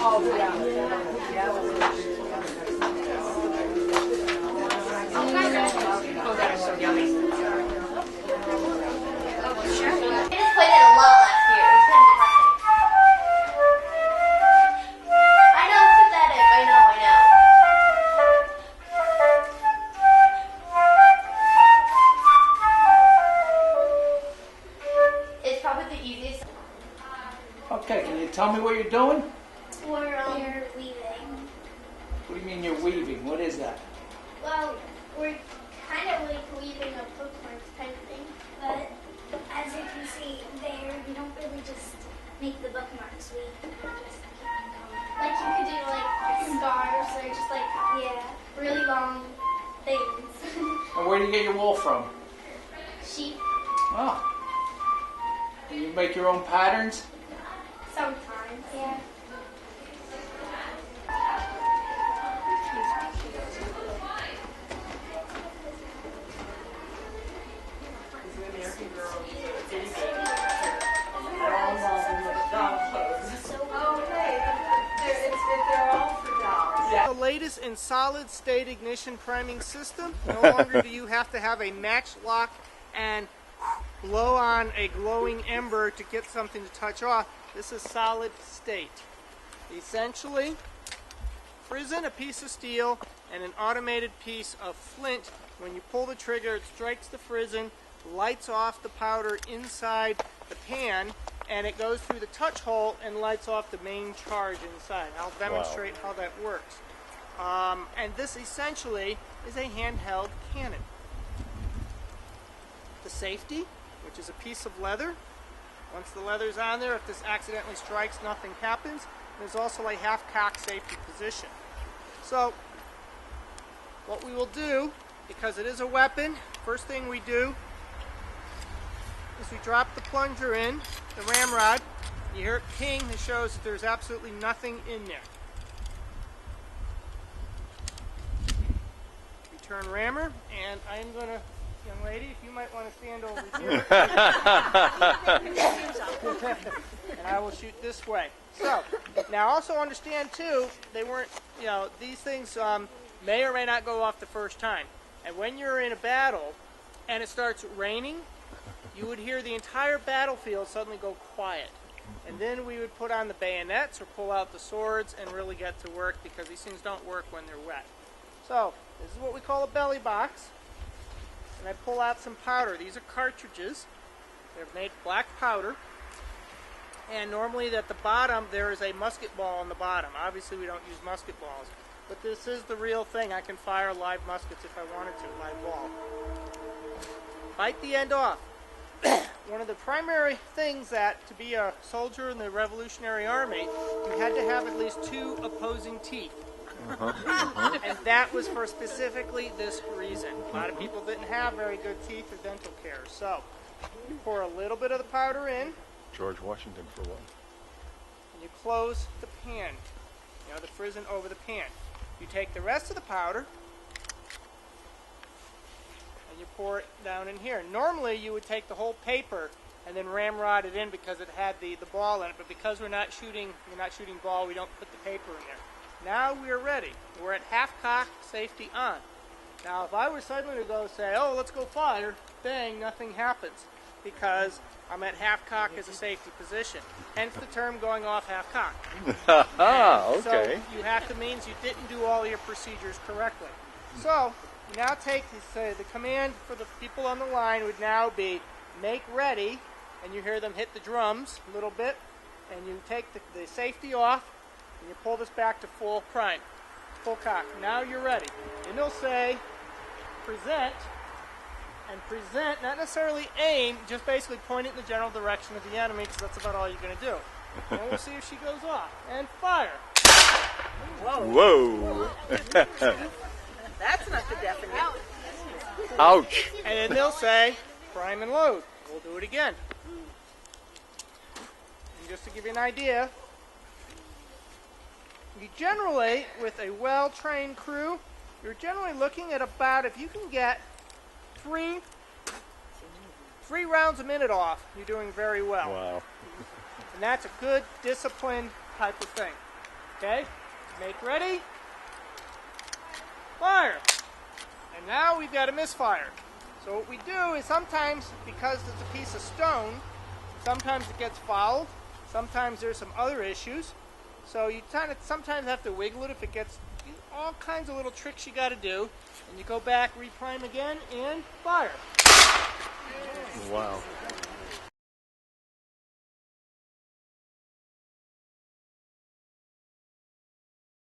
Oh, that is so yummy. Sure. I just played it a lot last year. It was kind of depressing. I know it's pathetic. I know. It's probably the easiest. Okay, can you tell me what you're doing? We're weaving. What do you mean you're weaving? What is that? Well, we're kind of like weaving a bookmarks type thing, but as you can see there, we don't really just make the bookmarks. We just keep them going. Like you could do like scarves or just like really long things. And where do you get your wool from? Sheep. Oh. Do you make your own patterns? Sometimes, yeah. The latest in solid-state ignition priming system. No longer do you have to have a matchlock and blow on a glowing ember to get something to touch off. This is solid state. Essentially, frizzen, a piece of steel, and an automated piece of flint. When you pull the trigger, it strikes the frizzen, lights off the powder inside the pan, and it goes through the touch hole and lights off the main charge inside. I'll demonstrate how that works. And this essentially is a handheld cannon. The safety, which is a piece of leather. Once the leather's on there, if this accidentally strikes, nothing happens. There's also a half-cock safety position. So, what we will do, because it is a weapon, first thing we do is we drop the plunger in, the ramrod. You hear it ping, that shows that there's absolutely nothing in there. We turn rammer, and I am going to, young lady, if you might want to stand over here. And I will shoot this way. So, now also understand too, they weren't, these things may or may not go off the first time. And when you're in a battle and it starts raining, you would hear the entire battlefield suddenly go quiet. And then we would put on the bayonets or pull out the swords and really get to work, because these things don't work when they're wet. So, this is what we call a belly box. And I pull out some powder. These are cartridges. They're made black powder. And normally at the bottom there is a musket ball on the bottom. Obviously we don't use musket balls. But this is the real thing. I can fire live muskets if I wanted to, live ball. Bite the end off. One of the primary things that, to be a soldier in the Revolutionary Army, you had to have at least 2 opposing teeth. And that was for specifically this reason. A lot of people didn't have very good teeth or dental care. So, you pour a little bit of the powder in. George Washington for one. And you close the pan. The frizzen over the pan. You take the rest of the powder and you pour it down in here. Normally you would take the whole paper and then ramrod it in because it had the ball in it, but because we're not shooting ball, we don't put the paper in there. Now we're ready. We're at half-cock, safety on. Now if I were suddenly to go say, oh, let's go fire, bang, nothing happens, because I'm at half-cock as a safety position. Hence the term going off half-cock. Okay. So you have to means you didn't do all your procedures correctly. So you now take the command for the people on the line would now be make ready, and you hear them hit the drums a little bit, and you take the safety off, and you pull this back to full prime, full cock. Now you're ready. And they'll say present. And present, not necessarily aim, just basically point it in the general direction of the enemy, because that's about all you're going to do. And we'll see if she goes off. And fire. Whoa. That's not the definition. Ouch. And then they'll say prime and load. We'll do it again. And just to give you an idea, you generally, with a well-trained crew, you're generally looking at about, if you can get three rounds a minute off, you're doing very well. Wow. And that's a good disciplined type of thing. Okay, make ready. Fire. And now we've got a misfire. So what we do is sometimes, because it's a piece of stone, sometimes it gets fouled. Sometimes there's some other issues. So you kind of sometimes have to wiggle it if it gets all kinds of little tricks you got to do. And you go back, reprime again, and fire. Wow.